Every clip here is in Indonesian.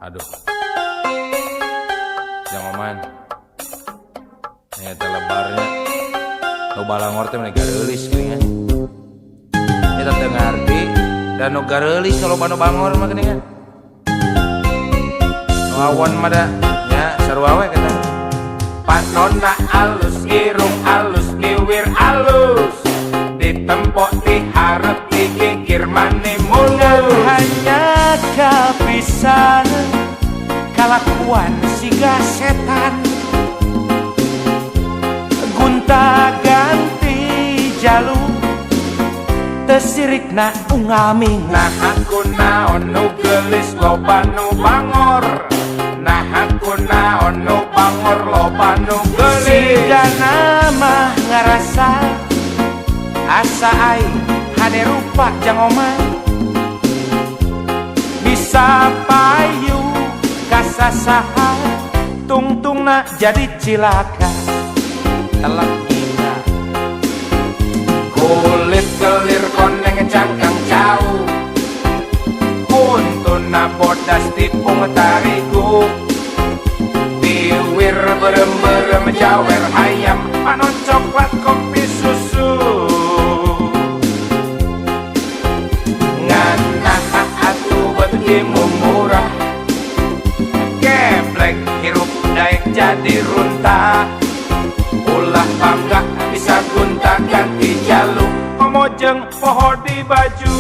Aduh, jangan oman. Ini lebarnya. Nu balangor teh meni gareulis geuning kan. Eta teu ngarti dan nu gareulis kalau banu bangor mah geuning kan. Nu awan mah da nya sarua we kata. Panonna alus, irung alus, liwir alus. Ditempok diharap dikikir mani mulus. Hanya kapisan kalakuan siga setan, gunta ganti jalur tesirikna ungaming. Nah aku naon nu gelis loba nu bangor. Nah aku naon nu bangor loba nu gelis. Siga nama ngarasa asa aing hade rupa jangoman, bisa payu kasasaha tungtungna jadi cilaka. Telak kita kulit kelir koneng cangkang jauh, kuntuna bodas tipung tarigu, tiwir berem-berem jawer hayam panon coklat kopi susu. Nganah atuh betimu murah, geblek hirup daek jadi runtah. Ulah bangga bisa gunta ganti jaluk, komojeng poho di baju.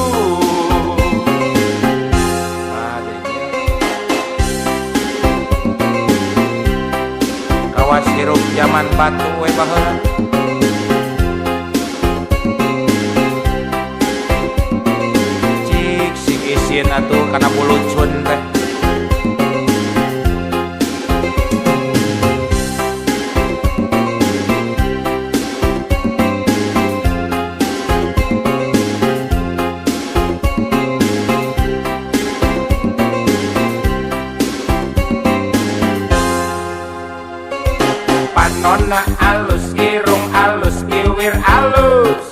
Kawas hirup zaman batu we baheula. Cik si isin atuh kana bulucun teh. Panonna alus, irung alus, kiwir alus.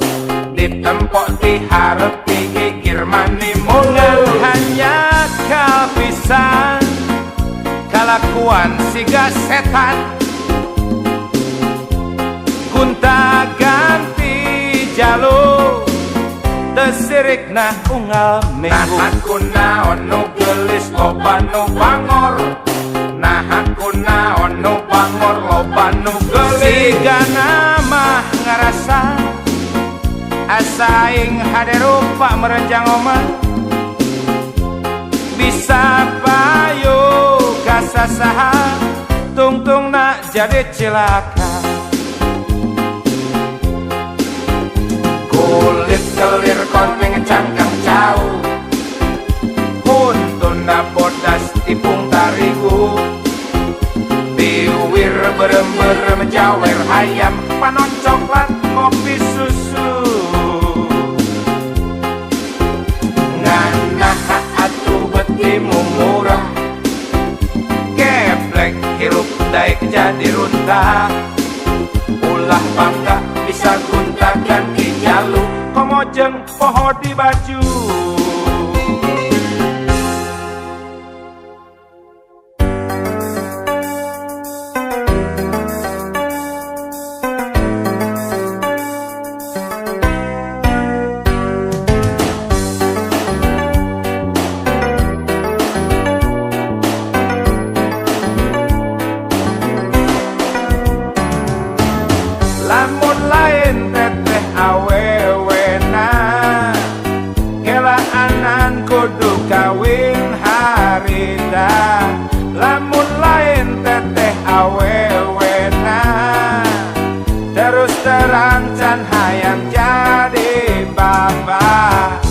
Ditempok diharap dikikir mani mulus. Hanya kapisan kalakuan siga setan, gunta ganti jalur tesirikna unggal minggu. Nah aku naon nu gelis loba nu bangor. Nah aku naon nu bangor loba nu gelis. Siga nama ngarasa asa aing hade rupa merenjang omah, bisa payu kasasaha tungtungna jadi cilaka. Kulit kelir koneng cangkang jauh, kuntuna bodas tipung tarigu, tiwir berem-berem jawer hayam panon coklat kopi susu. Nganah atuh betimu murah, geblek hirup daek jadi runtah. Ulah bangga bisa gunta ganti jaluk, komojeng poho di baju. Lamun lain teteh awewena, kelaanan kudu kawin harita. Lamun lain teteh awewena, terus terang can hayang jadi bapak.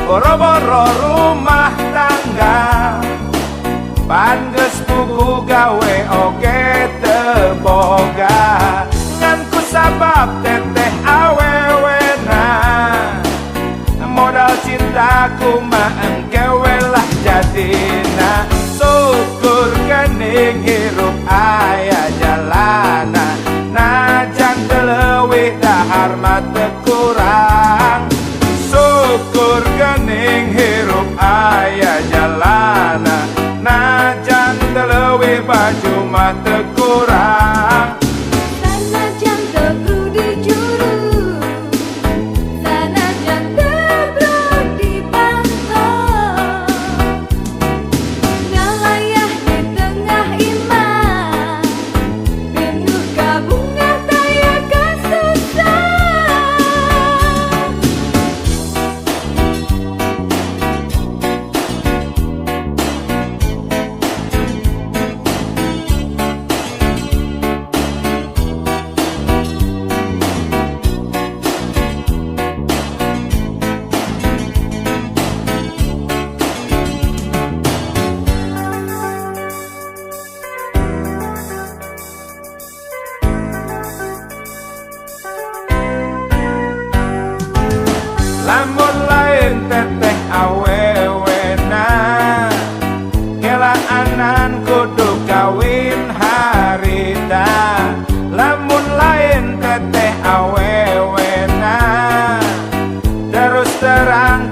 Boro-boro rumah tangga, pan geus pugu gawe oge teu boga. Nganku sabab teteh awewena, modal cintaku mah engkewe lah jadina. Syukur geuning hirup aya jalana, najan teu leuwih dahar mah teu kurang. Syukur geuning hirup aya jalana,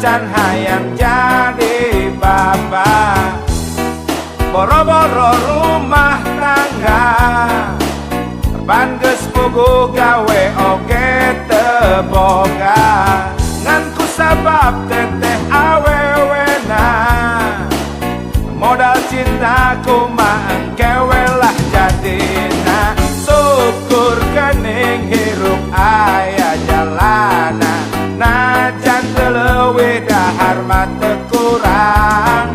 can hayang jadi bapak. Boro-boro rumah tangga ban geus puguh gawe oge teu boga. Ngan kusabab teteh awewena modal cinta kumaha engkewe lah jadina. Syukur geuning hirup aya jalana, najan teu leuwih dahar mah teu kurang.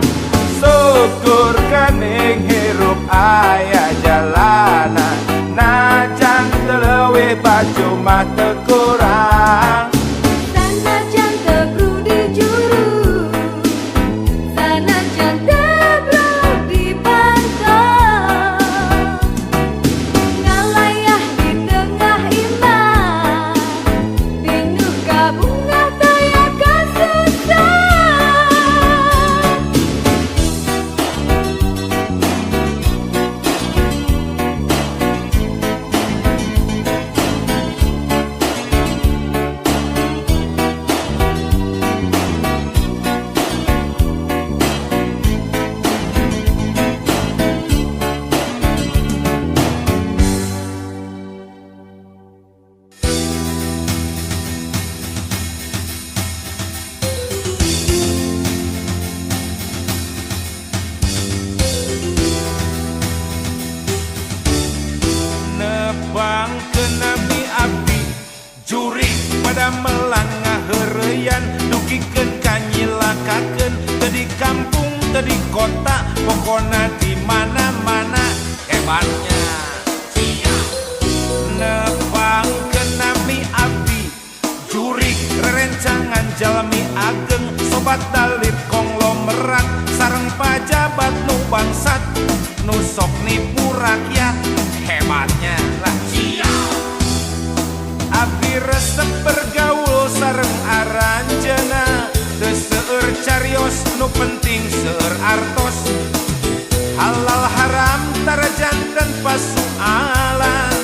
Syukur geuning hirup aya jalana, najan teu leuwih baju mah teu kurang. Sanajan teu brudi juru, sanajan teu brudi pantau, ngalayah di tengah imah, pinuh kabungah daya kasusah. Nebang ke nabi abdi juri pada melangah heureyan, dugikeun kanyilakakeun teu di kampung teu di kota, pokona di mana-mana hebatnya. Nebang ke nabi abdi juri rerencangan jalmi ageng, sobat dalit konglomerat sareng pajabat nu bangsat nu sok nipu rakyat. Hebatnya lah abdi resep bergaul sareng aranjeuna, teu seueur carios nu penting seueur artos. Halal haram tarajan dan pasualan,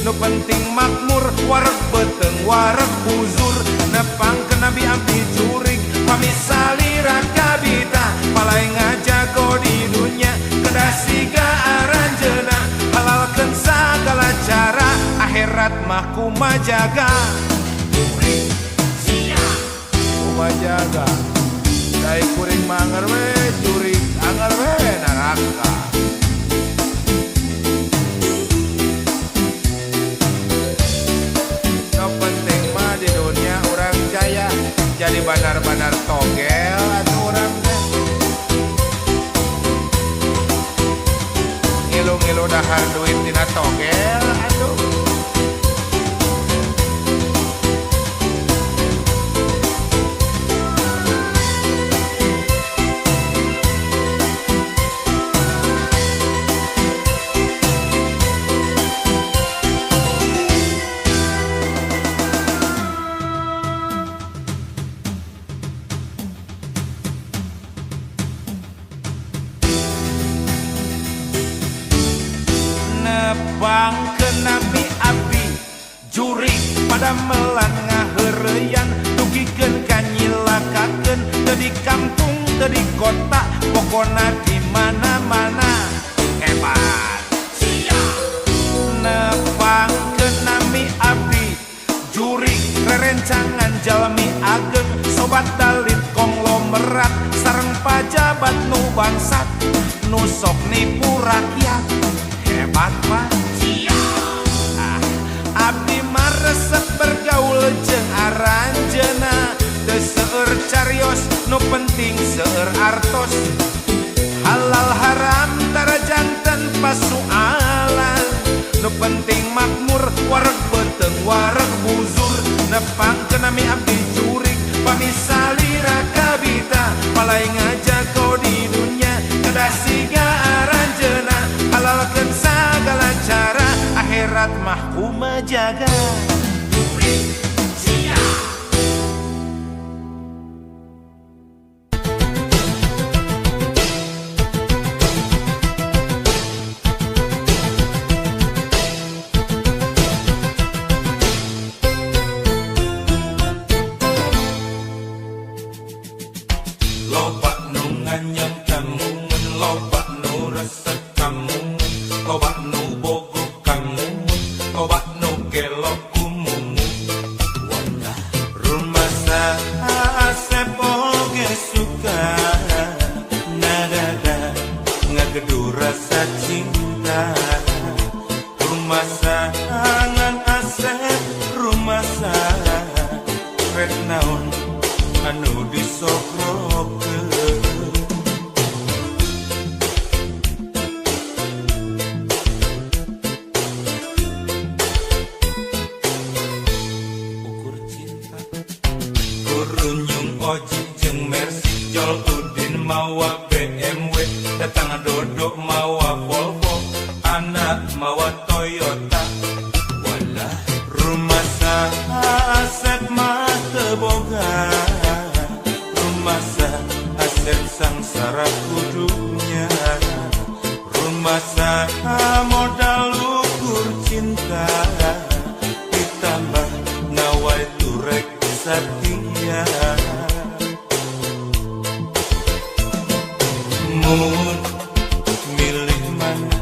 nu penting makmur wareg beteung wareg buzur. Nepang ke nabi abdi jurig pamisali rakabita, palai ngajago di dunya kedah siga aranjeuna. Halalkeun sagala cara, akhirat mah kumaha jaga. Kumaha jaga, dai kuring manger we jurig anger we neraka. No penting mah di dunia urang jaya jadi banar-banar togel atuh urang teh. Ngilu-ngilu dahar duit dina togel atuh. Nebang ke nabi abdi juri pada melangah heureyan, dugikeun kanyilakakeun teu di kampung teu di kota, pokona di mana-mana hebat. Nebang ke nabi abdi juri rerencangan jalmi ageng, sobat dalit konglomerat sareng pajabat nu bangsat nu sok nipu rakyat. Hebat mah abdi mah resep bergaul jeung aranjeuna, teu seueur carios nu penting seueur artos. Halal haram tarajan tanpa soalan, nu penting makmur wareg beteung wareg buzur. Nepang ke nabi abdi jurig pamisali rakabita, palai ngajago di dunya kedah siga aranjeuna. Halalkeun sagala cara, akhirat mah kumaha jaga. nganyang kamu loba nu resep kamu loba nu bogo kamu loba nu gelok kumumu wadah rumah Asep oge suka nadada ngagedu rasa cinta rumah sangan Asep rumah red naon anu disokrokeun ukur cinta kurunyung oji jeung Mercy Jol Udin mawa BMW datang dodok mawa Volvo anak mawa Toyota walah rumah Asep mah teu boga rumah Asep sangsara kudunya rumah modal ukur cinta ditambah nawai turek satia mun milih mana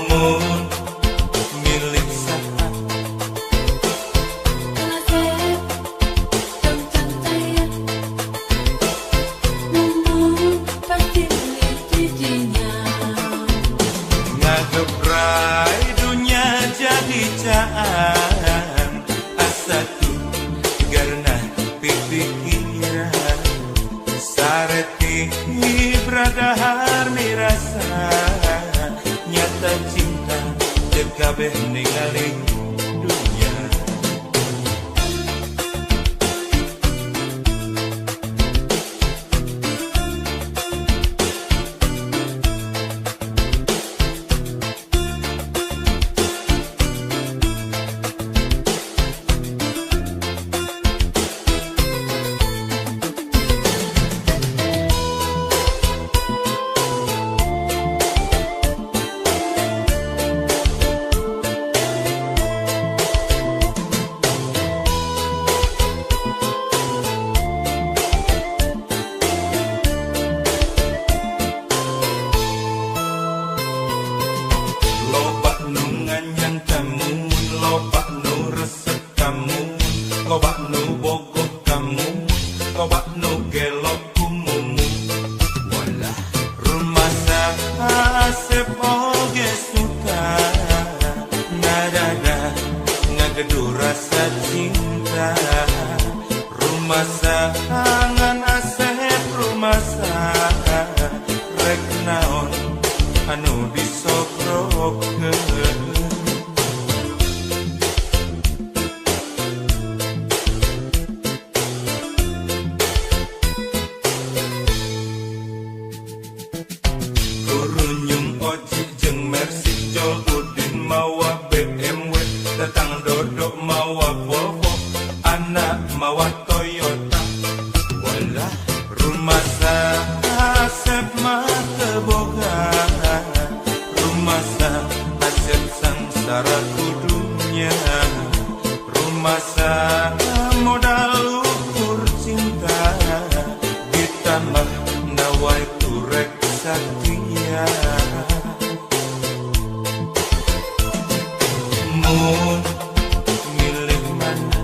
mun milih saha Asep dong cantaya Mumun pasti milih didinya ngagebrai dunia jadi caan asa tuh karena pikiran sareti bradahar mirasa nyata cinta jeung kabeh ningali dunia loba nu nganyang kamu loba nu resep kamu loba nu bogo kamu loba nu gelok kumumu walah rumah Asep oge suka nadada ngagedu rasa cinta rumah sangan Asep rumah rek naon anu disokrokeun kurunyung oji jeung Mercy Jol Udin mawa BMW datang dodok mawa Volvo anak mawa Toyota walah rumah Asep mah teu boga rumah Asep sangsara kudunya rumah modal ukur cinta ditambah nawai turek satia mun milih mana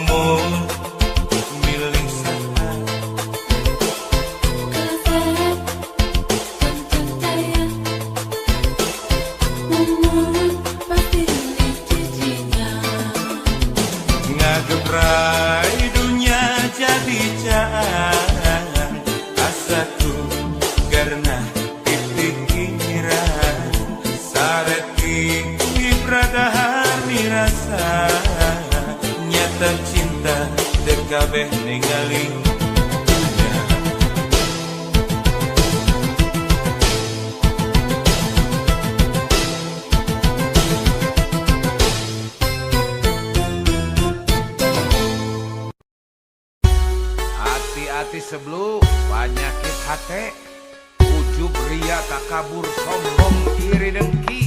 mun milih saha Asep dong cantaya Mumun pasti milih didinya ngagebrai dunia jadi caan asaku karena pikiran sareti bradahar mirasa nyata cinta teu kabeh ningali dunia hati-hati sebelum penyakit hati ujub ria takabur sombong iri dengki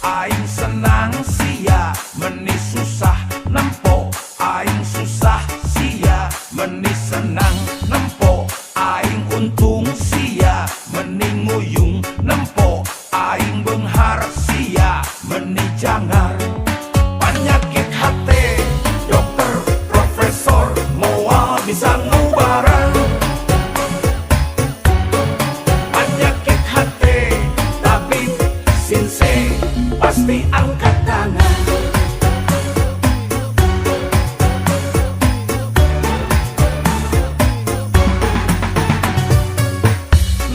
aing senang sia meni susah nempo aing susah sia meni senang nempo aing untung sia meni nguyung nempo aing benghar sia meni jangar penyakit hati dokter profesor moal bisa ngubaran penyakit hati tabib sinse pasti angkat tangan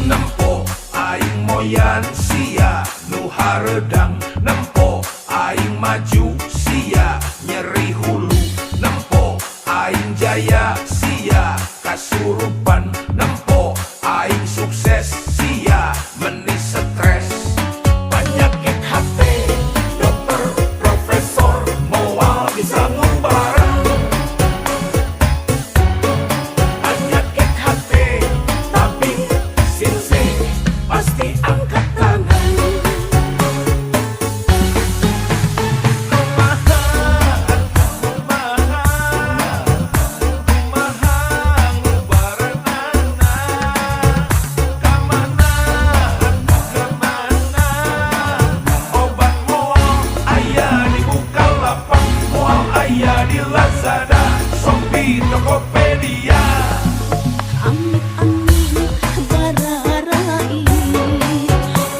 nempo aing moyan sia nu haredang nempo aing maju sia nyeri hulu nempo aing jaya sia kasurupan nempo aing sukses sia meni stres penyakit hati dokter profesor moal bisa ngubaran penyakit hati tapi sinse pasti angkat tangan obat moal aya di Bukalapak moal aya di Lazada Shopee Tokopedia Amit-amit bararai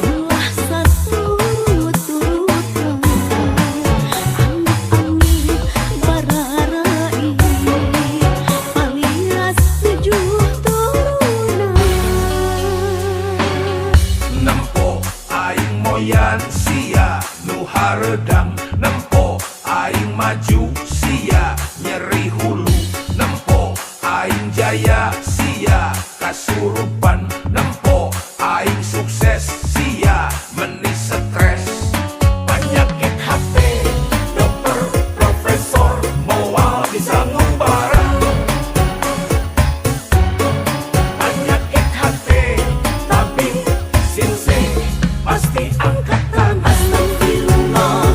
ulah saturut-turutan Amit-amit bararai alias 7 turunan nempo aing moyan sia nu haredang nempo aing maju sia nyeri hulu nempo aing jaya sia kasurupan nempo aing sukses sia meni stres penyakit hati dokter profesor moal bisa ngubaran penyakit hati tapi sinse pasti angkat tangan Astagfirullah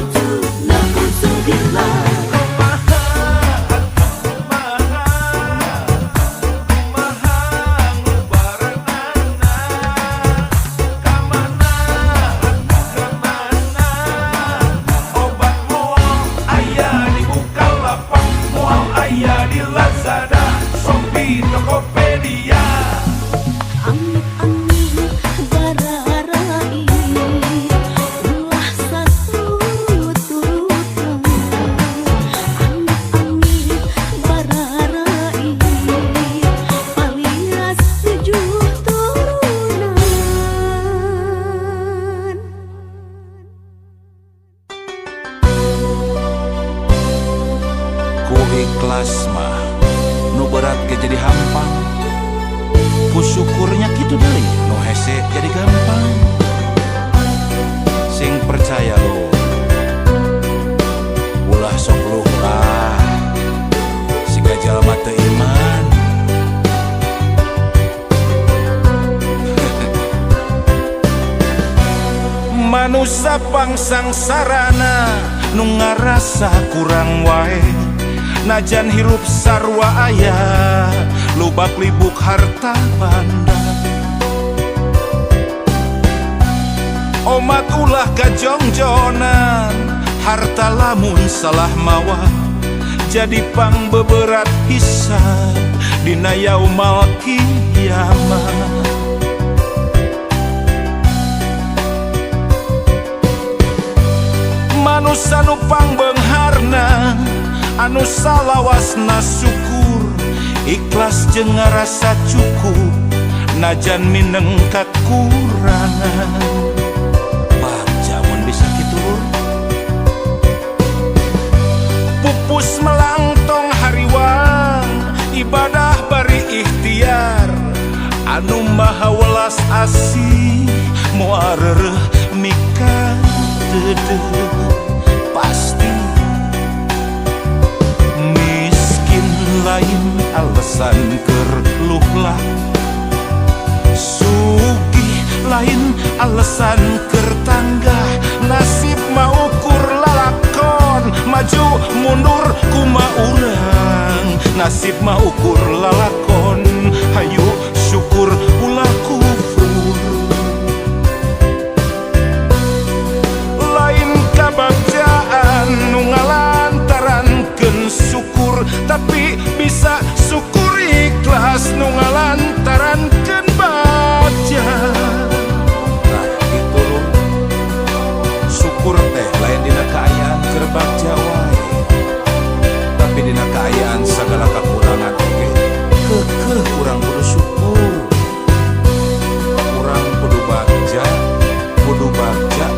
na'udzubillah obat moal aya di Bukalapak moal aya di Lazada Shopee Tokopedia Amit-amit bararai ulah saturut-turutan Amit-amit bararai alias 7 turunan ku ikhlas mah nu berat ge jadi hampang ku syukurnya kitu deui nu hese jadi gampang sing percaya lu ulah sok luhur siga jalma teu iman manusia pangsang sarana nu ngarasa kurang wae najan hirup sarua aya lubak libuk harta banda omat ulah gajongjonan harta lamun salah mawa jadi pang beberat hisab dina yaumal kiamat manusia nu pangbeungharna anu salawasna syukur ikhlas jeung ngarasa cukup najan mineng kakurangan baca mun bisa kitu pupus melangtong hariwang ibadah bari ikhtiar anu maha welas asih moal reureuh mika deudeuh pasti miskin lain alasan keur luhlah sugih lain alasan keur tanggah nasib mau nasib mah ukur lalakon, hayu syukur ulah kufur. Lain kabagjaan nu ngalantarankeun syukur, tapi bisa syukur ikhlas nu ngalantarankeun bagja. Nah itu lu syukur teh lain dina kaayaan keur bagja wae, tapi dina kaayaan segala kekurangan oge keukeuh urang kudu syukur. Urang kudu bagja,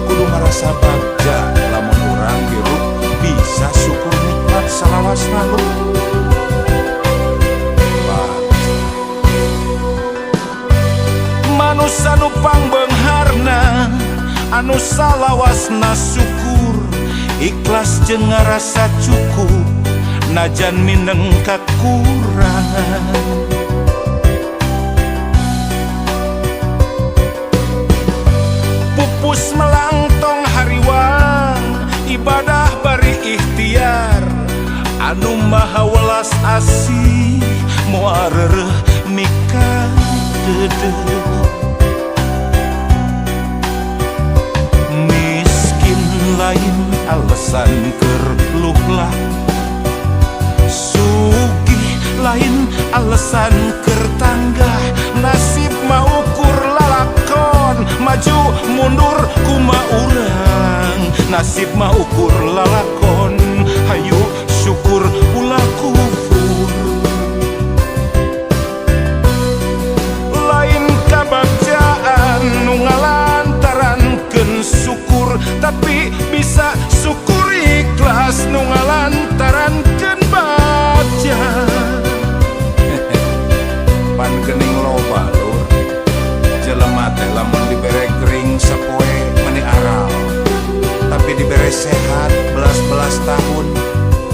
kudu ngarasa bagja. Lamun urang hirup bisa syukur nikmat salawasna lu. Manusia nu pangbeungharna anu salawasna syukur, ikhlas jeung ngarasa cukup najan mineng kakurangan. Pupus melangtong hariwang ibadah bari ikhtiar, anu maha welas asih moal reureuh mika deudeuh. Miskin lain alasan keur luhlah, sugih lain alasan keur tanggah. Nasib mah ukur lalakon, maju mundur kumaha urang. Nasib mah ukur lalakon, hayu syukur ulah kufur. Lain kabagjaan nu ngalantarankeun syukur, tapi bisa syukur ikhlas nu ngalantarankeun bagja. Pan geuning loba lur, jelema teh lamun dibere gering sapoe meni aral, tapi dibere sehat belas-belas tahun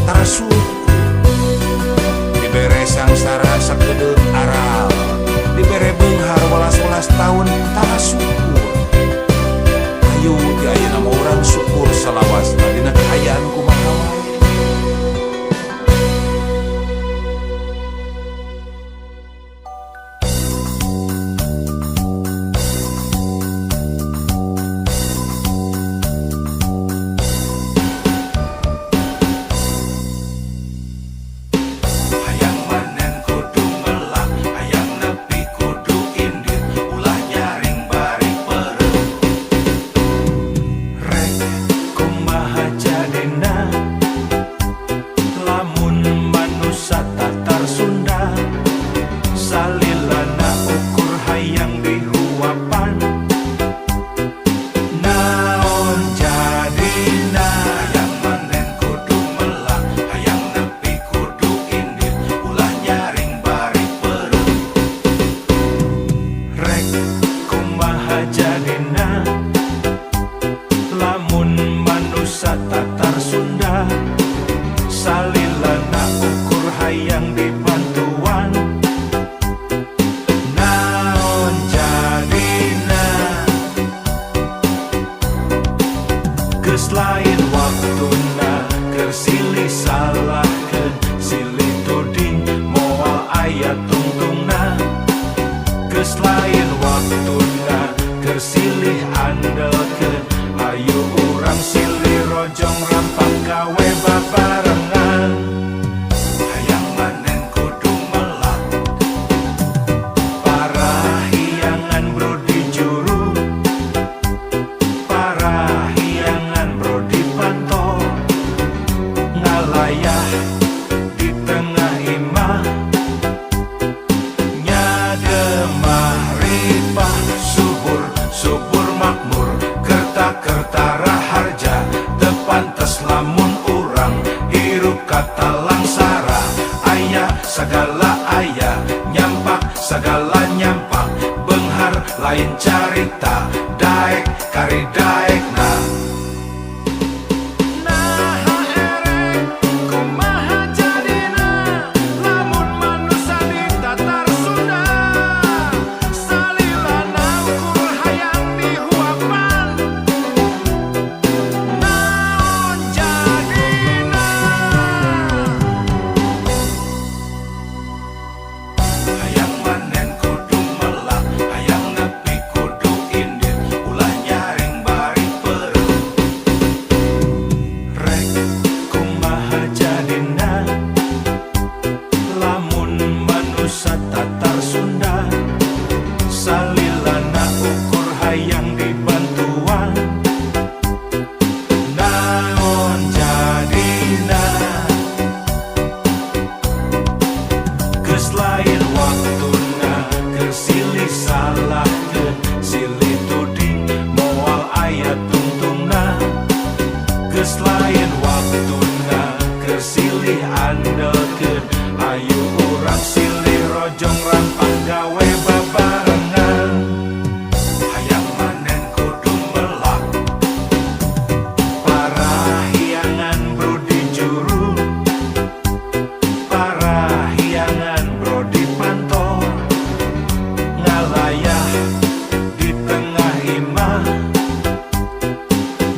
tara syukur. Dibere sangsara sakedeuk aral, dibere beunghar welas-welas tahun tara syukur. Ayo di ayeuna mah urang syukur salawasna dina kaayaan kumaha wae. Hayang manen kudu melak, hayang nepi kudu indir, ulah nyaring bari pereuh. Rek kumaha jadina lamun manusia tatar Sunda, salilana ukur hayang dihuapan. Naon jadina hayang manen kudu melak, hayang nepi kudu indir, ulah nyaring bari pereuh. Rek kumaha jadina lamun manusia tatar Sunda, salilana ukur hayang dibantuan. Naon jadina geus lain waktuna keur silih salahkeun, silih tuding moal aya tungtungna. Geus lain waktuna keur silih andelkeun, ayo urang silih rojong rampak gawe babarengan. Hayang manen kudu melak, parahiangan brodi juru, parahiangan brodi panto, ngalayah di tengah imah, nyademah ripah subur, subur makmur, kerta-kerta raharja, teu pantes naon jadina geus lain waktuna keur silih salahkeun silih tuding moal aya tungtungna geus lain waktuna keur silih andelkeun ayo urang silih rojong rampang gawe babarengan hayang manen kudu melak parahyangan bro di juru parahyangan bro di pantol ngalayah di tengah imah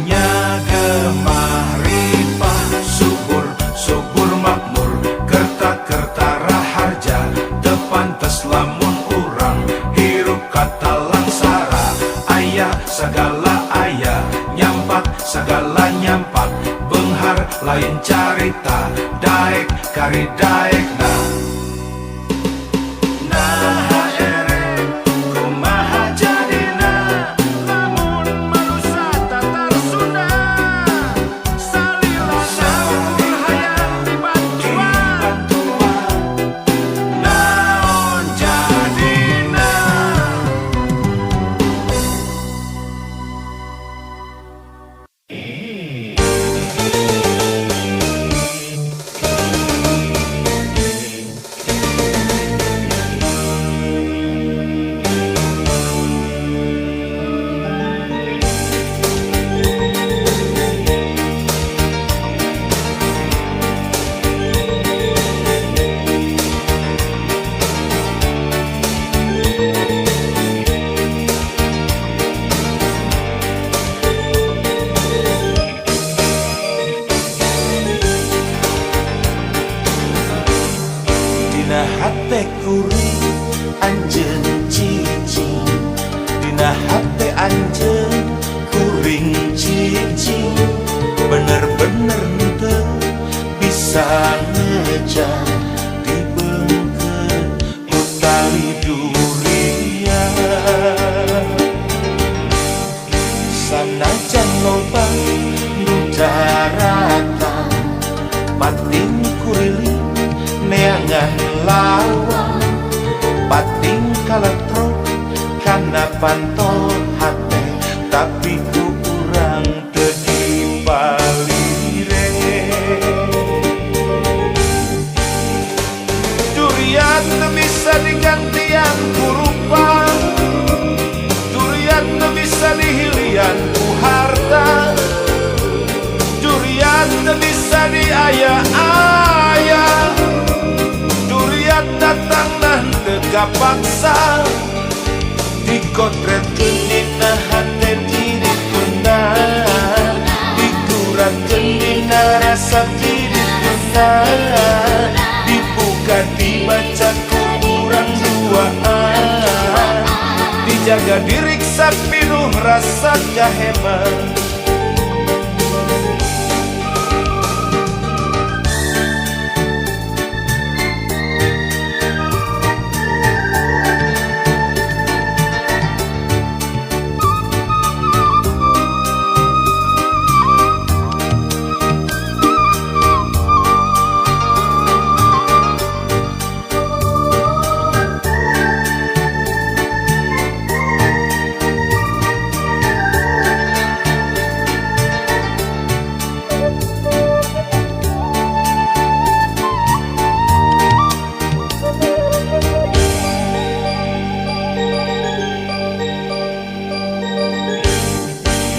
nyagemah ripah subur subur makmur kerta-kerta raharja tepantes lamun urang hirup kata langsara aya segala aya nyampak segala nyampak benghar lain carita daek kari daekna nah ere kumaha jadina lamun manusia tatar Sunda salila saukur hayang dibantuan naon jadina Dina hate kuring anjeun cicing Dina hate anjeun kuring cicing bener-bener teu bisa ngejar dibeungkeun ku tali durian sanajan loba nu daratan pating kuriling neangan lawan pating kaletro kana pantol hate tapi ku urang teu dipalire durian teu bisa digantian ku rupa durian teu bisa dihilian ku harta durian teu bisa diaya-aya durian datang nah teu paksa dikotretkeun dina hate didituna dikuratkeun dina rasa didituna dibuka dibaca ku urang duaan dijaga diriksa pinuh rasa kaheman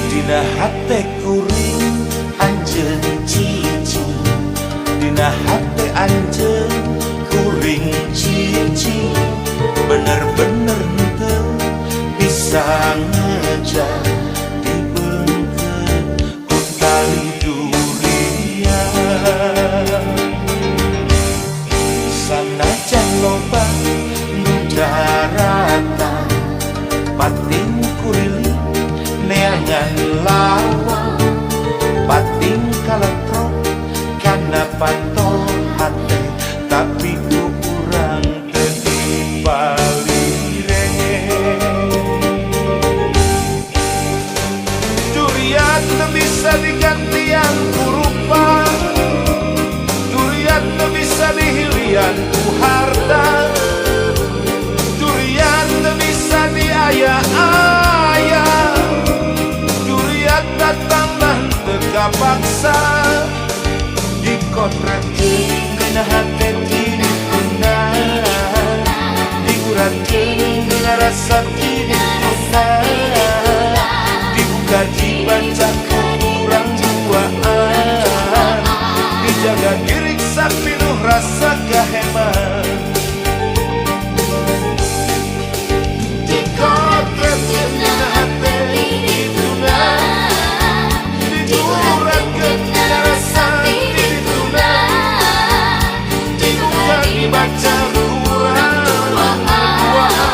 Dina hate kuring anjeun cicing Dina hate anjeun kuring cicing bener-bener teu bisa ngejar dibeungkeun ku tali durian sanajan loba nu daratan pating kuriling neangan lawan pating kaletro kana pantol hate tapi ku urang teu dipalire paksa dikontrak dina hati diri tuna dikuratkeun dina rasa diri tuna dibuka dibaca kurang duaan dijaga diri sapinuh rasa kaheman dikontrak dina hati diri tuna dikuratkeun dina rasa diri tuna dibuka dibaca kurang duaan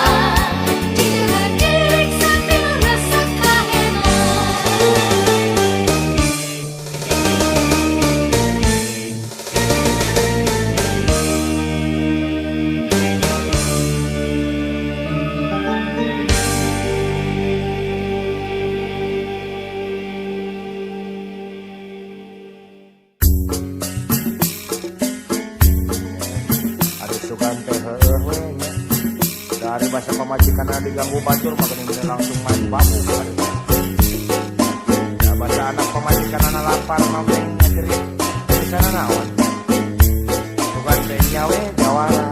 dari bahasa pemajikan diganggu batur makanya langsung main babu ya bahasa anak pemajikan anak lapar mau ngajarin di sana naon bukan nyawe jawara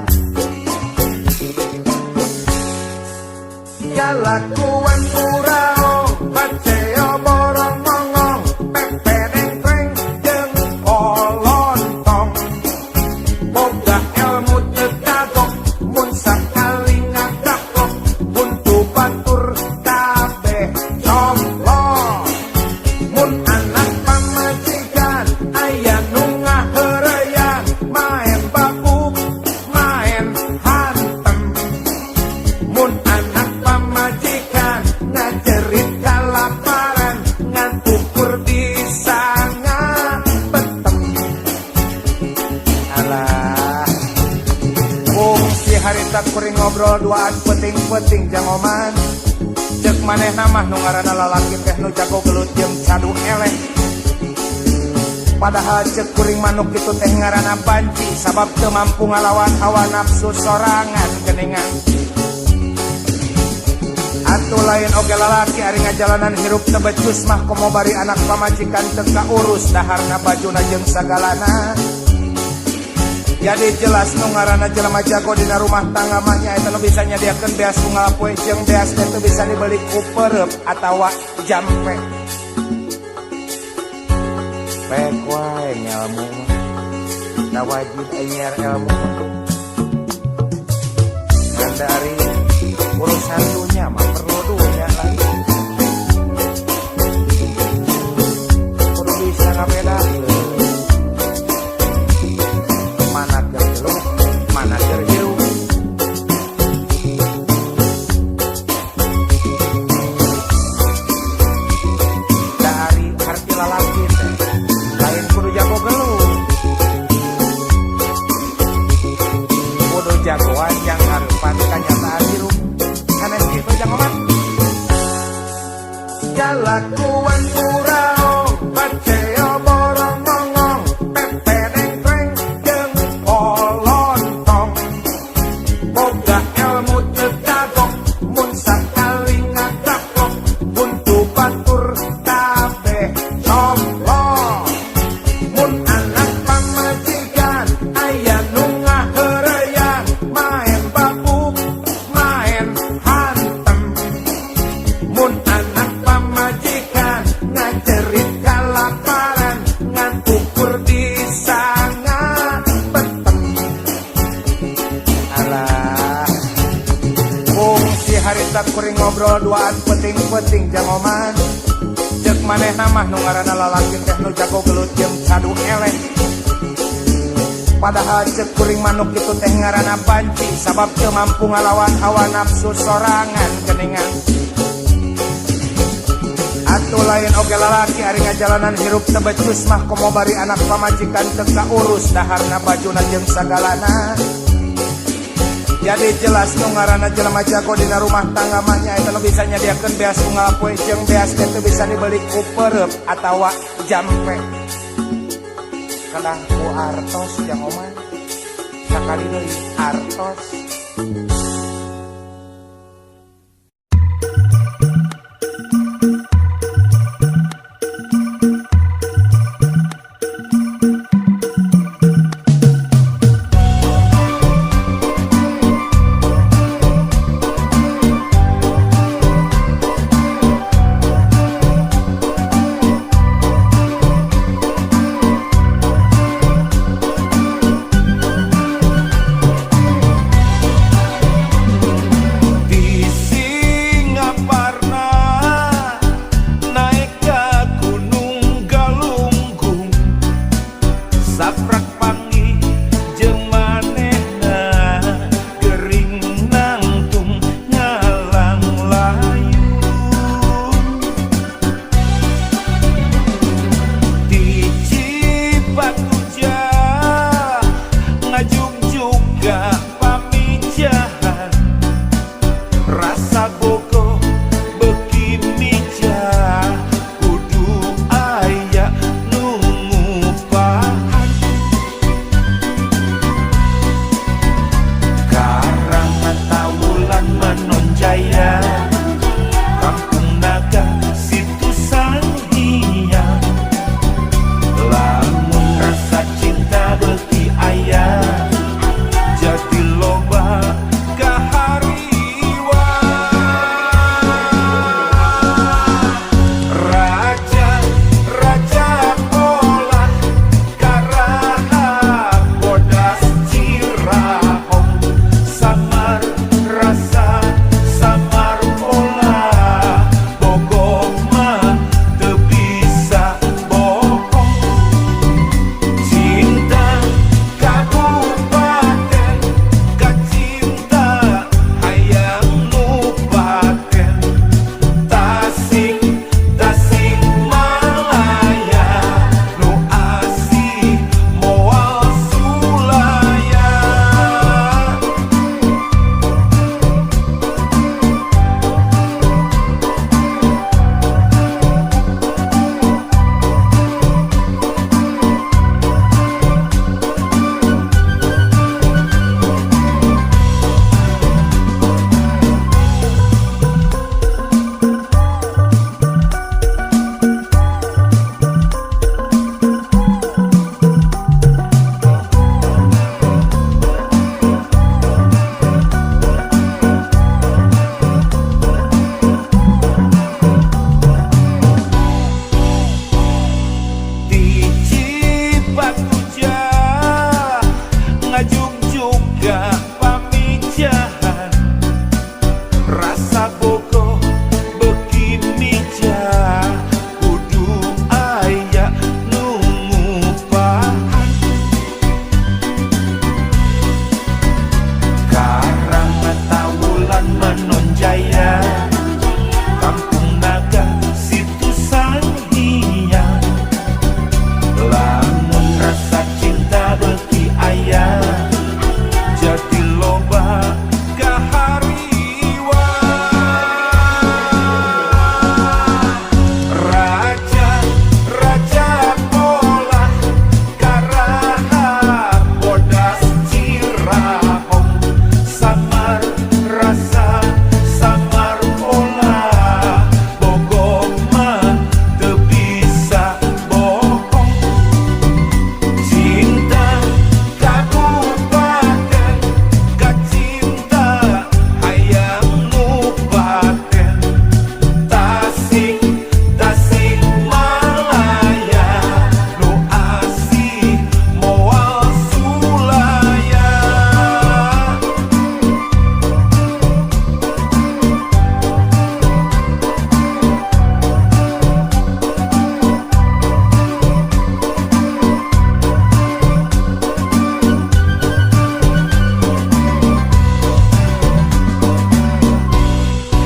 ya lakuan kurao baceo borong mongong pepe nengkreng jeung kolontong boga ilmu tetagok mun sakali ngagakok buntu batur kabeh comblong mun anak pamajikan aya nu ngaheureuyan maen babuk maen hantem mun anak pamajikan ngajerit kalaparan ngan ukur di sanga betem alah fungsi harita kuring ngobrol duaan penting-penting jangoman cek manehna mah nu ngaranna lalaki teh nu jago gelut jeung cadu eleh padahal cek kuring manuk kitu teh ngaranna banci sabab teu mampu ngalawan hawa nafsu sorangan geuningan atuh lain oge lalaki ari ngajalanan hirup teu becus mah komo bari anak pamajikan teu kaurus daharna bajuna jeung sagalana jadi jelas nu ngaranna jelema jago dina rumah tangga mah nya eta nu bisa nyadiakeun beas bunga poe jeung beas teh teu bisa dibeli ku peureup atawa jampe pek wae ngelmu da wajib anyer ilmu nganda ari urusan dunya mah perlu dunya lagi kudu bisa ngabedakeun mana gerlu mana gerhiu dari arti lalaki teh lain kudu jago gelut kudu jagoan yang harupan kanyataan hirup sanes kitu jangoman jalakuan kurao baceo borong mongong pepe nengkreng jeung kolontong boga ilmu tetagok mun sakali ngagakok buntu batur kabeh comblong mun anak pamajikan aya nu ngaheureuyan maen babuk maen hantem mun anak pamajikan ngajerit kalaparan ngan ukur di sanga betem alah fungsi harita kuring ngobrol duaan penting-penting jangoman cek manehna mah nu ngaranna lalaki teh nu jago gelut jeung cadu eleh padahal cek kuring manuk kitu teh ngaranna banci sabab teu mampu ngalawan hawa nafsu sorangan geuningan atuh lain oge lalaki ari ngajalanan hirup teu becus mah komo bari anak pamajikan teu kaurus daharna bajuna jeung sagalana jadi jelas nu ngaranna jelema jago dina rumah tangga mah nya eta nu bisa nyadiakeun beas bunga poe jeung beas teh teu bisa dibeli ku peureup atawa jampe kadang ku artos jangoman sakali deui artos